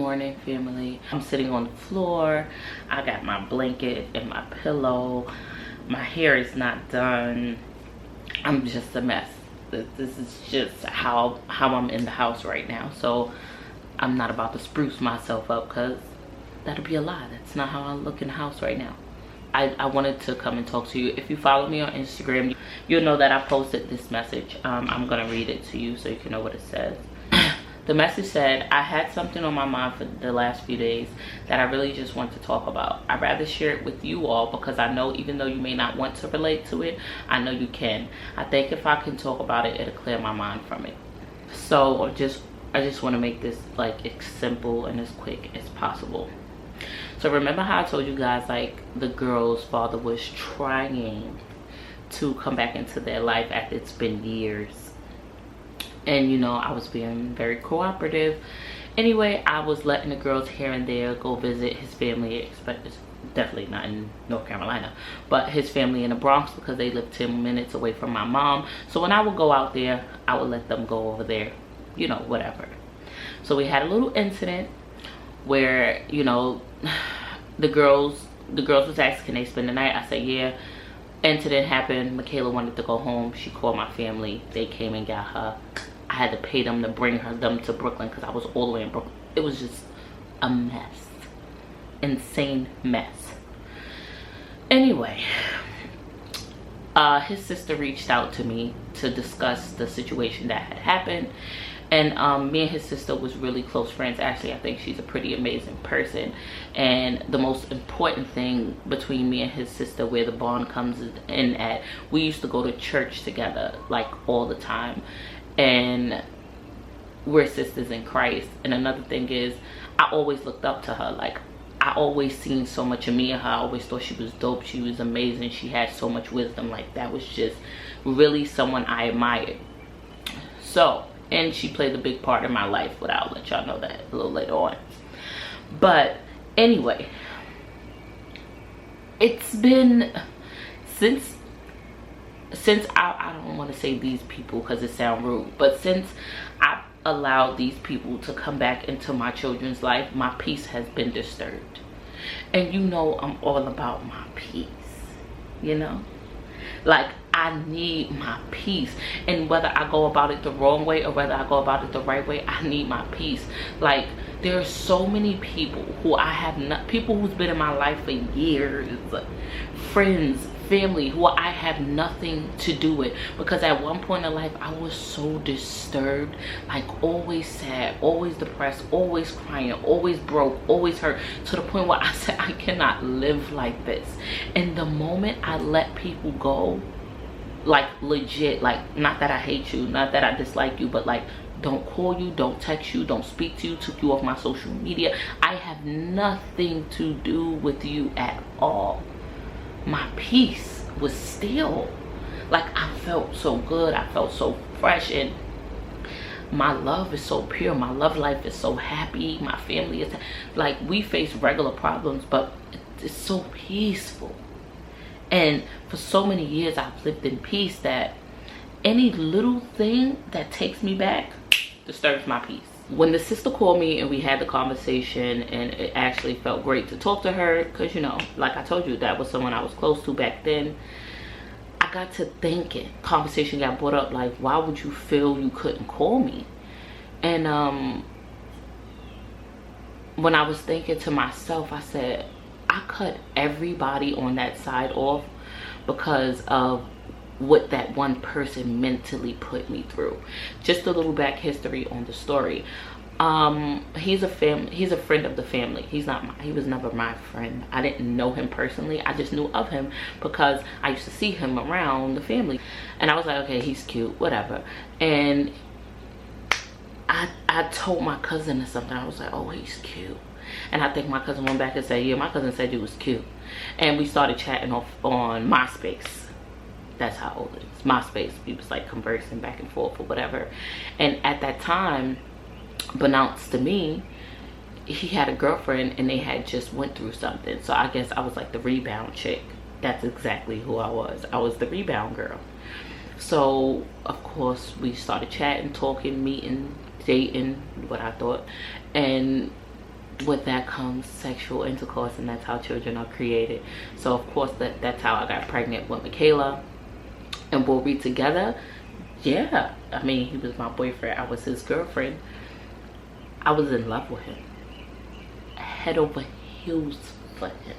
morning, family. I'm sitting on the floor. I got my blanket and my pillow. My hair is not done. I'm just a mess. This is just how I'm in the house right now. So I'm not about to spruce myself up because that'll be a lie. That's not how I look in the house right now. I wanted to come and talk to you. If you follow me on Instagram, you'll know that I posted this message. I'm gonna read it to you so you can know what it says. The message said, I had something on my mind for the last few days that I really just want to talk about. I'd rather share it with you all because I know even though you may not want to relate to it, I know you can. I think if I can talk about it, it'll clear my mind from it. So I just want to make this like as simple and as quick as possible. So remember how I told you guys like the girl's father was trying to come back into their life after it's been years. And you know, I was being very cooperative. Anyway, I was letting the girls here and there go visit his family, definitely not in North Carolina, but his family in the Bronx because they live 10 minutes away from my mom. So when I would go out there, I would let them go over there, you know, whatever. So we had a little incident where, you know, the girls was asking, can they spend the night? I said, yeah. Incident happened. Makayla wanted to go home. She called my family. They came and got her. I had to pay them to bring them to Brooklyn because I was all the way in Brooklyn. It was just a mess. Insane mess. Anyway, his sister reached out to me to discuss the situation that had happened. And me and his sister was really close friends. Actually, I think she's a pretty amazing person. And the most important thing between me and his sister, where the bond comes in at, we used to go to church together like all the time. And we're sisters in Christ. And another thing is, I always looked up to her. Like, I always seen so much of me in her. I always thought she was dope. She was amazing. She had so much wisdom. Like, that was just really someone I admired. So, and she played a big part in my life, but I'll let y'all know that a little later on. But anyway, it's been since I don't want to say these people because it sounds rude, but since I allowed these people to come back into my children's life, my peace has been disturbed. And you know I'm all about my peace, you know? Like, I need my peace, and whether I go about it the wrong way or whether I go about it the right way, I need my peace. Like, there are so many people who I have not, people who's been in my life for years, friends, family, who I have nothing to do with, because at one point in life I was so disturbed, like always sad, always depressed, always crying, always broke, always hurt, to the point where I said I cannot live like this. And the moment I let people go, like legit, like not that I hate you, not that I dislike you, but like don't call you, don't text you, don't speak to you, took you off my social media, I have nothing to do with you at all. My peace was still, like, I felt so good, I felt so fresh, and my love is so pure, my love life is so happy, my family is like, we face regular problems, but it's so peaceful. And for so many years I've lived in peace that any little thing that takes me back disturbs my peace. When the sister called me and we had the conversation, and it actually felt great to talk to her, because you know, like I told you, that was someone I was close to back then. I got to thinking, conversation got brought up, like, why would you feel you couldn't call me? And when I was thinking to myself, I said, I cut everybody on that side off because of what that one person mentally put me through. Just a little back history on the story. He's a friend of the family. He was never my friend. I didn't know him personally. I just knew of him because I used to see him around the family, and I was like, okay, he's cute, whatever. And I told my cousin or something. I was like, oh, he's cute. And I think my cousin went back and said, yeah, my cousin said you was cute. And we started chatting off on MySpace. That's how old it is. MySpace. We was like conversing back and forth or whatever. And at that time, unbeknownst to me, he had a girlfriend and they had just went through something. So I guess I was like the rebound chick. That's exactly who I was. I was the rebound girl. So of course we started chatting, talking, meeting, dating, what I thought. And with that comes sexual intercourse, and that's how children are created. So of course that's how I got pregnant with Makayla. And were we together? Yeah, I mean, he was my boyfriend, I was his girlfriend. I was in love with him, head over heels for him.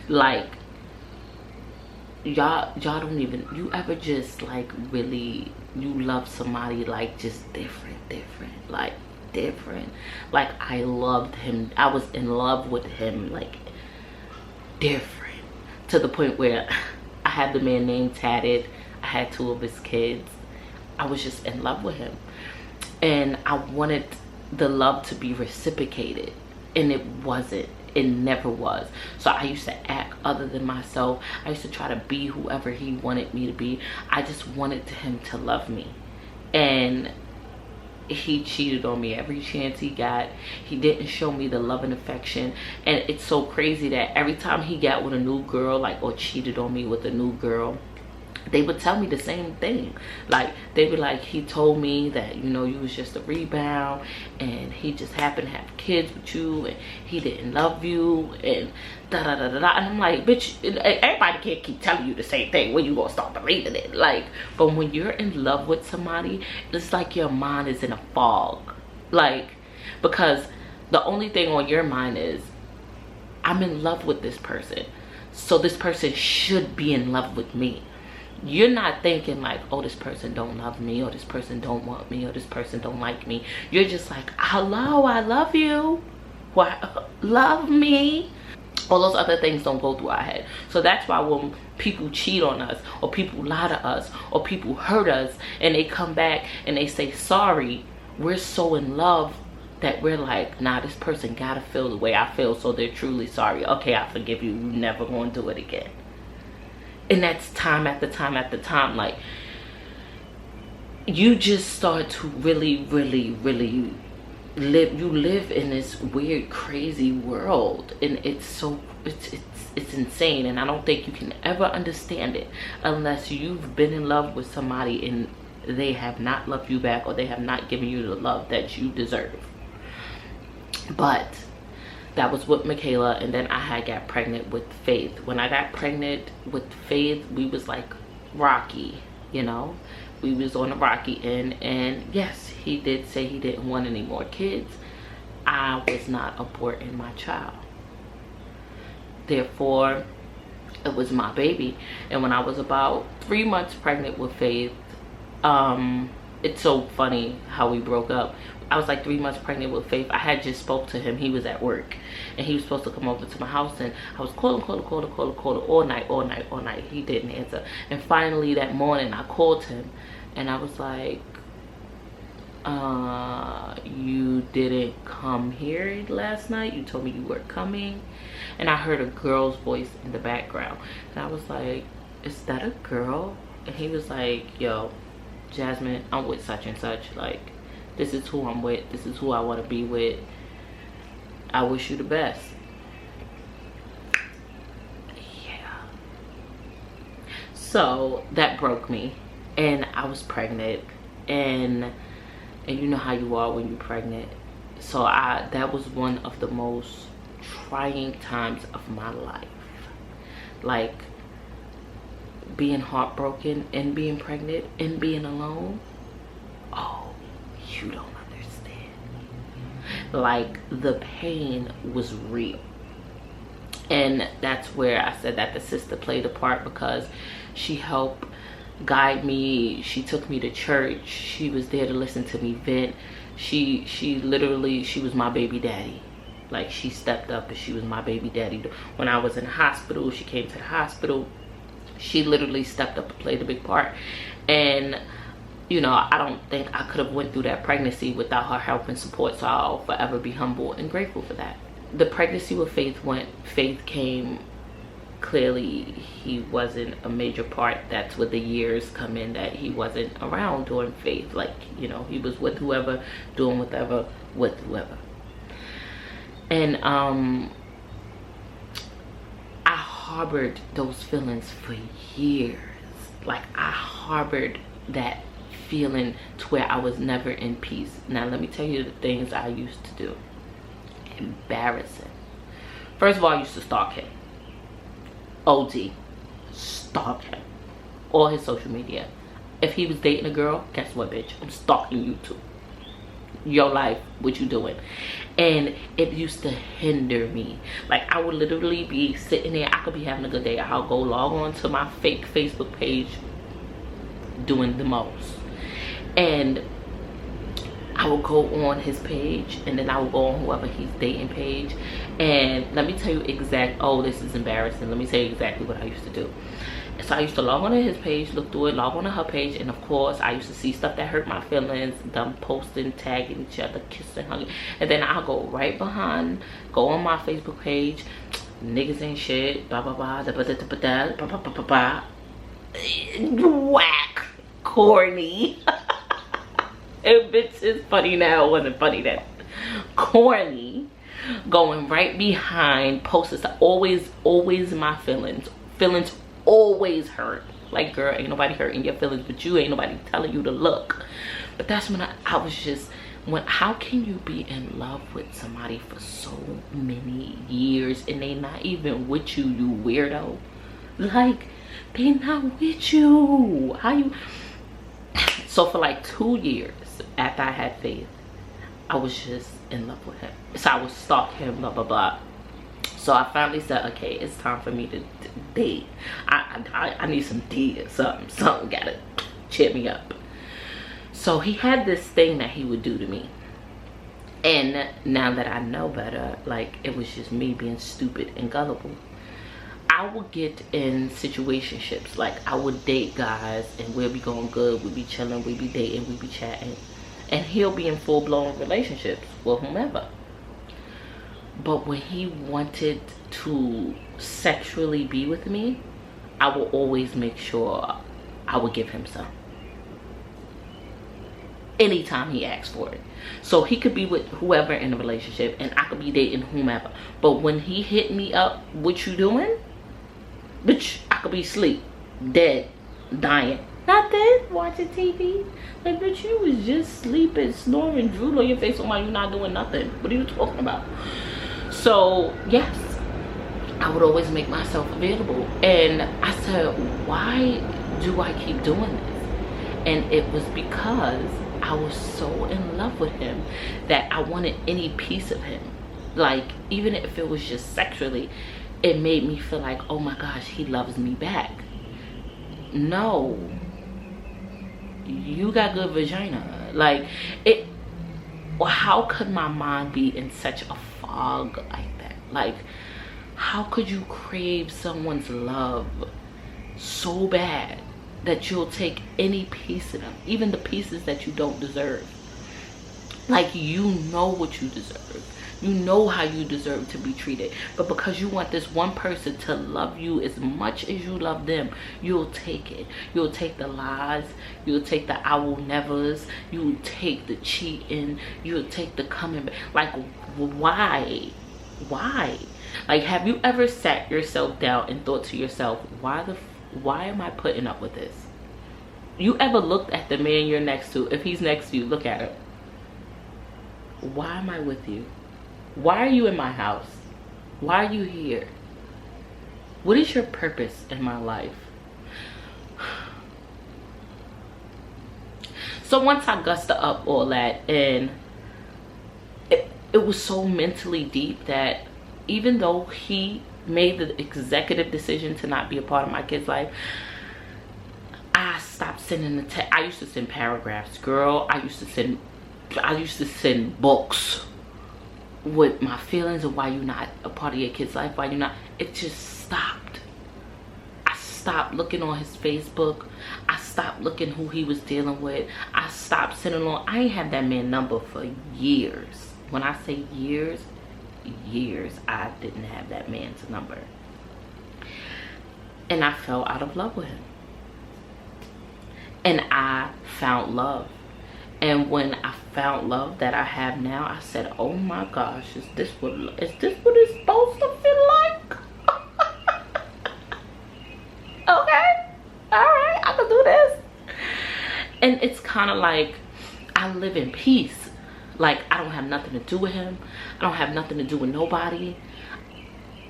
Like, y'all don't even, you ever just like really, you love somebody like just different, like different. Like, I loved him, I was in love with him, like different, to the point where I had the man name tatted, I had 2 of his kids. I was just in love with him, and I wanted the love to be reciprocated, and it wasn't. It never was. So I used to act other than myself. I used to try to be whoever he wanted me to be. I just wanted him to love me, and he cheated on me every chance he got. He didn't show me the love and affection. And it's so crazy that every time he got with a new girl, like, or cheated on me with a new girl, they would tell me the same thing. Like, they'd be like, he told me that, you know, you was just a rebound, and he just happened to have kids with you, and he didn't love you, and da da da da da. And I'm like, bitch, everybody can't keep telling you the same thing. When you gonna start believing it? Like, but when you're in love with somebody, it's like your mind is in a fog. Like, because the only thing on your mind is, I'm in love with this person, so this person should be in love with me. You're not thinking like, oh, this person don't love me, or this person don't want me, or this person don't like me. You're just like, hello, I love you. Why? Love me. All those other things don't go through our head. So that's why when people cheat on us, or people lie to us, or people hurt us, and they come back and they say sorry, we're so in love that we're like, nah, this person gotta feel the way I feel, so they're truly sorry. Okay, I forgive you. You never gonna do it again. And that's time after time after time. Like, you just start to really live. You live in this weird, crazy world, and it's so it's insane. And I don't think you can ever understand it unless you've been in love with somebody and they have not loved you back, or they have not given you the love that you deserve. But that was with Makayla, and then I had got pregnant with Faith. When I got pregnant with Faith, we was like rocky, you know, we was on a rocky end. And yes, he did say he didn't want any more kids. I was not aborting my child, therefore it was my baby. And when I was about 3 months pregnant with Faith, it's so funny how we broke up. I was like 3 months pregnant with Faith. I had just spoke to him. He was at work, and he was supposed to come over to my house, and I was calling all night. He didn't answer. And finally that morning I called him, and I was like, you didn't come here last night? You told me you were coming. And I heard a girl's voice in the background, and I was like, is that a girl? And he was like, yo, Jasmine, I'm with such and such. Like, this is who I'm with. This is who I want to be with. I wish you the best. Yeah. So that broke me, and I was pregnant, and you know how you are when you're pregnant. So that was one of the most trying times of my life. Like, being heartbroken and being pregnant and being alone. Oh, you don't understand. Like, the pain was real. And that's where I said that the sister played a part, because she helped guide me. She took me to church. She was there to listen to me vent. She literally, she was my baby daddy. Like, she stepped up and she was my baby daddy. When I was in the hospital, she came to the hospital. She literally stepped up and played a big part. And you know, I don't think I could have went through that pregnancy without her help and support. So I'll forever be humble and grateful for that. The pregnancy with Faith Faith came, clearly he wasn't a major part. That's where the years come in, that he wasn't around during Faith. Like, you know, he was with whoever, doing whatever with whoever. And I harbored those feelings for years. Like, I harbored that feeling to where I was never in peace. Now let me tell you the things I used to do. Embarrassing. First of all, I used to stalk him. OD. Stalk him. All his social media. If he was dating a girl, guess what, bitch? I'm stalking you too. Your life, what you doing? And it used to hinder me. Like, I would literally be sitting there. I could be having a good day. I'll go log on to my fake Facebook page, doing the most. And I will go on his page, and then I will go on whoever he's dating page. And let me tell you oh, this is embarrassing. Let me tell you exactly what I used to do. So I used to log on to his page, look through it, log on to her page, and of course I used to see stuff that hurt my feelings, them posting, tagging each other, kissing, hugging, and then I'll go right behind, go on my Facebook page, niggas ain't shit, blah blah blah, da, ba, da, ba, da, ba, ba, ba, ba, ba. Whack, corny. If it's funny now, it wasn't funny then. Corny, going right behind, posting stuff, always my feelings always hurt. Like, girl, ain't nobody hurting your feelings but you, ain't nobody telling you to look. But that's when I was just, how can you be in love with somebody for so many years and they not even with you, you weirdo? Like, they not with you. How you? So for like 2 years after I had Faith, I was just in love with him. So I would stalk him, blah blah blah. So I finally said, okay, it's time for me to date. I need some D or something gotta cheer me up. So he had this thing that he would do to me, and now that I know better, like, it was just me being stupid and gullible. I would get in situationships, like I would date guys and we'll be going good, we'll be chilling, we'll be dating, we'll be chatting, and he'll be in full-blown relationships with whomever. But when he wanted to sexually be with me, I will always make sure I would give him some. Anytime he asked for it. So he could be with whoever in a relationship and I could be dating whomever. But when he hit me up, what you doing? Bitch, I could be asleep, dead, dying. Nothing, watching TV. Like, bitch, you was just sleeping, snoring, drool on your face while you're not doing nothing. What are you talking about? So yes, I would always make myself available. And I said, why do I keep doing this? And it was because I was so in love with him that I wanted any piece of him. Like, even if it was just sexually, it made me feel like, oh my gosh, he loves me back. No, you got good vagina. Like, it, how could my mind be in such a fog like that? Like, how could you crave someone's love so bad that you'll take any piece of them, even the pieces that you don't deserve? Like, you know what you deserve, you know how you deserve to be treated, but because you want this one person to love you as much as you love them, you'll take it. You'll take the lies, you'll take the I will nevers, you'll take the cheating, you'll take the coming back. Like, why? Like, have you ever sat yourself down and thought to yourself, why am I putting up with this? You ever looked at the man you're next to? If he's next to you, look at him. Why am I with you? Why are you in my house? Why are you here? What is your purpose in my life? So once I gussed up all that, and it was so mentally deep that even though he made the executive decision to not be a part of my kid's life, I stopped sending the text. I used to send paragraphs, girl. I used to send books with my feelings of why you're not a part of your kid's life, why you're not. It just stopped. I stopped looking on his Facebook. I stopped looking who he was dealing with. I stopped sending on. I ain't had that man number for years. When I say years, I didn't have that man's number. And I fell out of love with him. And I found love. And when I found love that I have now, I said, oh my gosh, is this what it's supposed to feel like? Okay, all right, I can do this. And it's kind of like I live in peace. Like, I don't have nothing to do with him. I don't have nothing to do with nobody.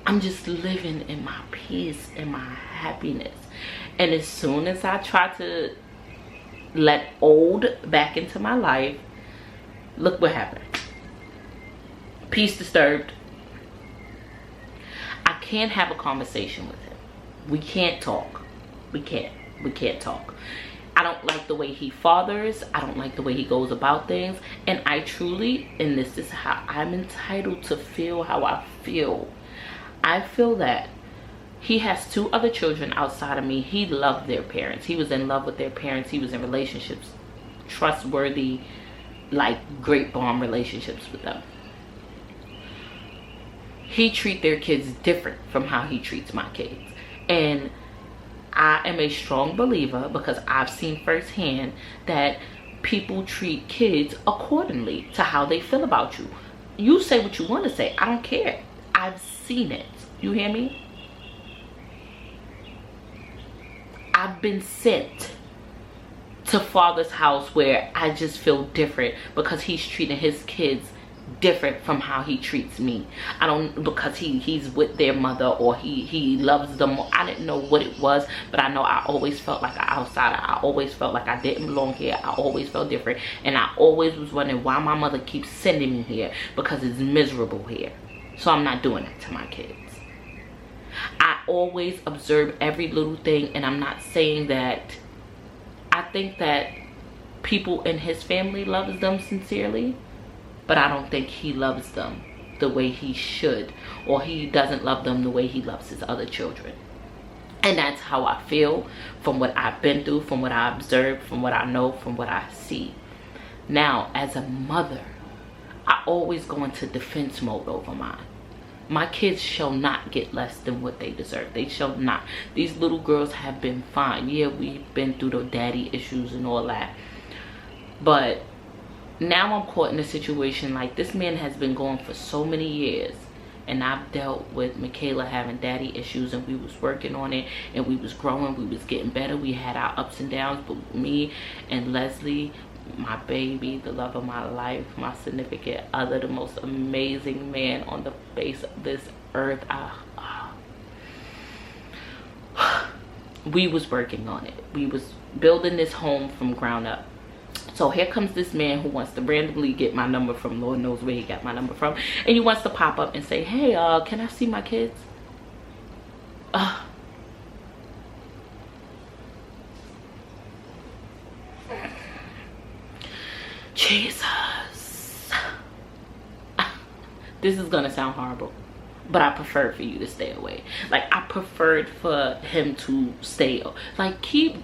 I'm just living in my peace and my happiness. And as soon as I try to let old back into my life, look what happened. Peace disturbed. I can't have a conversation with him. We can't talk. We can't talk. I don't like the way he fathers. I don't like the way he goes about things. And I truly, and this is how I'm entitled to feel how I feel. I feel that he has 2 other children outside of me. He loved their parents. He was in love with their parents. He was in relationships, trustworthy, like great bond relationships with them. He treats their kids different from how he treats my kids. And I am a strong believer, because I've seen firsthand, that people treat kids accordingly to how they feel about you. You say what you want to say. I don't care. I've seen it. You hear me? I've been sent to father's house where I just feel different because he's treating his kids different from how he treats me. I don't, because he's with their mother, or he loves them. I didn't know what it was, but I know I always felt like an outsider. I always felt like I didn't belong here. I always felt different, and I always was wondering why my mother keeps sending me here, because it's miserable here. So I'm not doing that to my kids. I always observe every little thing, and I'm not saying that I think that people in his family loves them sincerely, but I don't think he loves them the way he should, or he doesn't love them the way he loves his other children. And that's how I feel from what I've been through, from what I observed, from what I know, from what I see. Now, as a mother, I always go into defense mode over mine. My kids shall not get less than what they deserve. They shall not. These little girls have been fine. Yeah, we've been through the daddy issues and all that, but now I'm caught in a situation like this man has been gone for so many years, and I've dealt with Makayla having daddy issues, and we was working on it, and we was growing, we was getting better. We had our ups and downs, but me and Leslie, my baby, the love of my life, my significant other, the most amazing man on the face of this earth, we was working on it. We was building this home from ground up. So here comes this man who wants to randomly get my number from Lord knows where he got my number from, and he wants to pop up and say, hey, can I see my kids? Jesus. This is gonna sound horrible, but I prefer for you to stay away. Like, I preferred for him to stay, like, you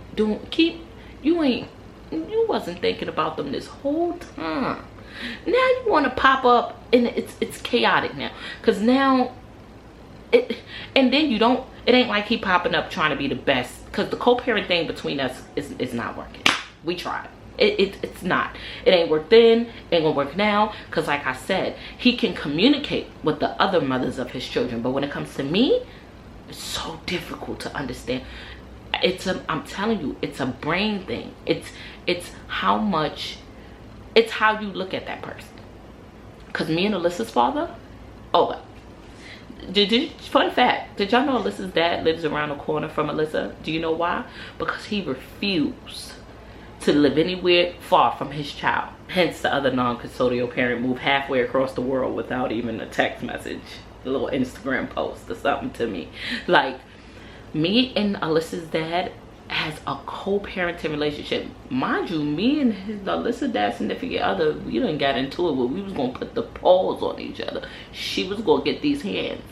wasn't thinking about them this whole time. Now you want to pop up, and it's chaotic now, because now and then you don't, it ain't like he popping up trying to be the best, because the co-parent thing between us is not working. We tried. It's not. It ain't worked then, ain't gonna work now, because like I said, he can communicate with the other mothers of his children, but when it comes to me, it's so difficult to understand. I'm telling you, it's a brain thing. It's how you look at that person. Because me and Alyssa's father, fun fact, did y'all know Alyssa's dad lives around the corner from Alyssa? Do you know why? Because he refused to live anywhere far from his child. Hence the other non-custodial parent moved halfway across the world without even a text message, a little Instagram post or something to me. Like, me and Alyssa's dad has a co-parenting relationship. Mind you, me and Alyssa's dad's significant other, we done got into it where we was gonna put the paws on each other. She was gonna get these hands.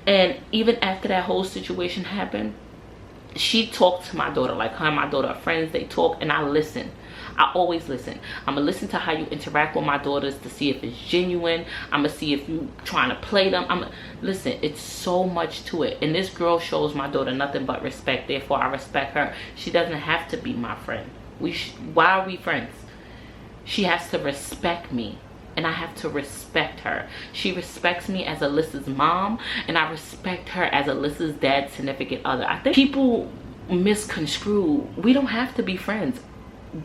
And even after that whole situation happened, she talked to my daughter, like her and my daughter are friends, they talk, and I listen. I always listen. I'm gonna listen to how you interact with my daughters to see if it's genuine. I'm gonna see if you trying to play them. Listen, it's so much to it, and this girl shows my daughter nothing but respect, therefore I respect her. She doesn't have to be my friend. Why are we friends? She has to respect me, and I have to respect her. She respects me as Alyssa's mom, and I respect her as Alyssa's dad's significant other. I think people misconstrue, we don't have to be friends.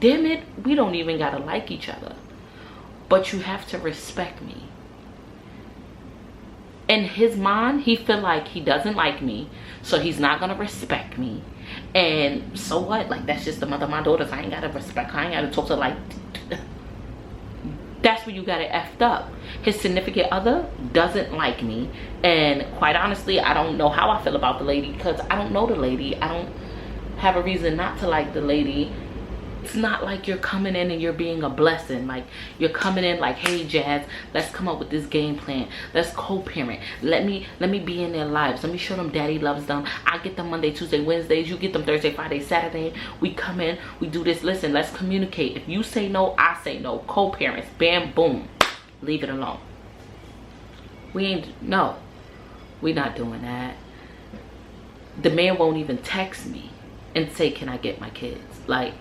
Damn it, we don't even gotta like each other. but you have to respect me. In his mind, he feel like he doesn't like me, so he's not gonna respect me. And so what? Like, that's just the mother of my daughters. I ain't gotta respect her. I ain't gotta talk to her. Like, that's where you got it effed up. His significant other doesn't like me, and quite honestly, I don't know how I feel about the lady, because I don't know the lady. I don't have a reason not to like the lady. It's not like you're coming in and you're being a blessing. Like, you're coming in like, hey Jazz, let's come up with this game plan, let's co-parent, let me be in their lives, let me show them daddy loves them. I get them Monday, Tuesday, Wednesdays, you get them Thursday, Friday, Saturday. We come in, we do this. Listen, let's communicate. If you say no, I say no. Co-parents, bam, boom, leave it alone. We're not doing that. The man won't even text me and say, can I get my kids? Like,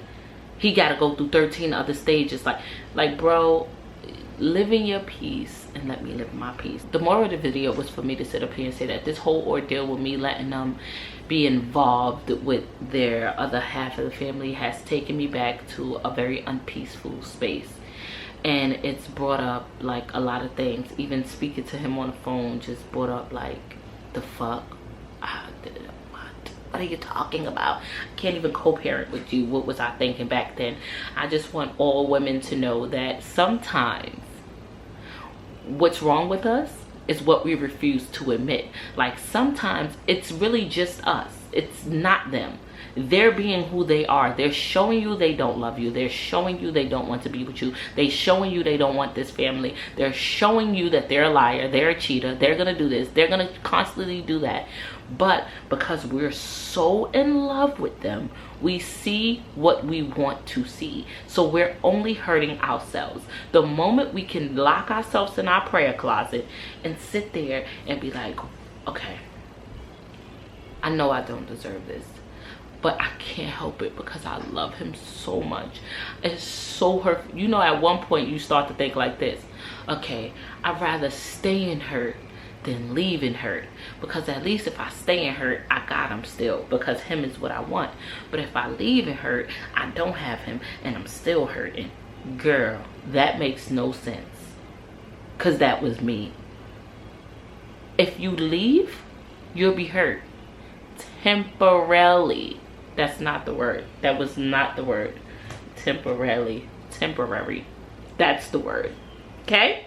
he got to go through 13 other stages. Like, bro, live in your peace and let me live my peace. The moral of the video was for me to sit up here and say that this whole ordeal with me letting them be involved with their other half of the family has taken me back to a very unpeaceful space. And it's brought up like a lot of things. Even speaking to him on the phone just brought up like, the fuck? What are you talking about? I can't even co-parent with you. What was I thinking back then? I just want all women to know that sometimes what's wrong with us is what we refuse to admit. Like, sometimes it's really just us. It's not them. They're being who they are. They're showing you they don't love you. They're showing you they don't want to be with you. They're showing you they don't want this family. They're showing you that they're a liar. They're a cheater. They're going to do this. They're going to constantly do that. But because we're so in love with them, we see what we want to see. So we're only hurting ourselves. The moment we can lock ourselves in our prayer closet and sit there and be like, okay, I know I don't deserve this, but I can't help it because I love him so much. It's so hurtful. You know, at one point you start to think like this: okay, I'd rather stay in hurt than leave in hurt, because at least if I stay in hurt, I got him still, because him is what I want. But if I leave in hurt, I don't have him and I'm still hurting. Girl, that makes no sense, because that was me. If you leave, you'll be hurt temporarily. That's not the word. That was not the word. Temporarily. Temporary. That's the word. Okay?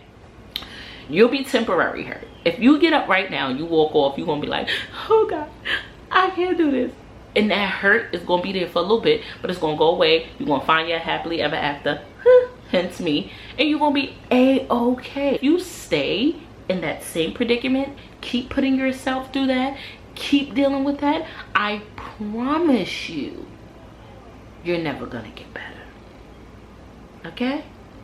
You'll be temporary hurt. If you get up right now and you walk off, you're going to be like, oh God, I can't do this. And that hurt is going to be there for a little bit, but it's going to go away. You're going to find your happily ever after, hence me, and you're going to be A-okay. If you stay in that same predicament, keep putting yourself through that, keep dealing with that, I promise you, you're never going to get better. Okay?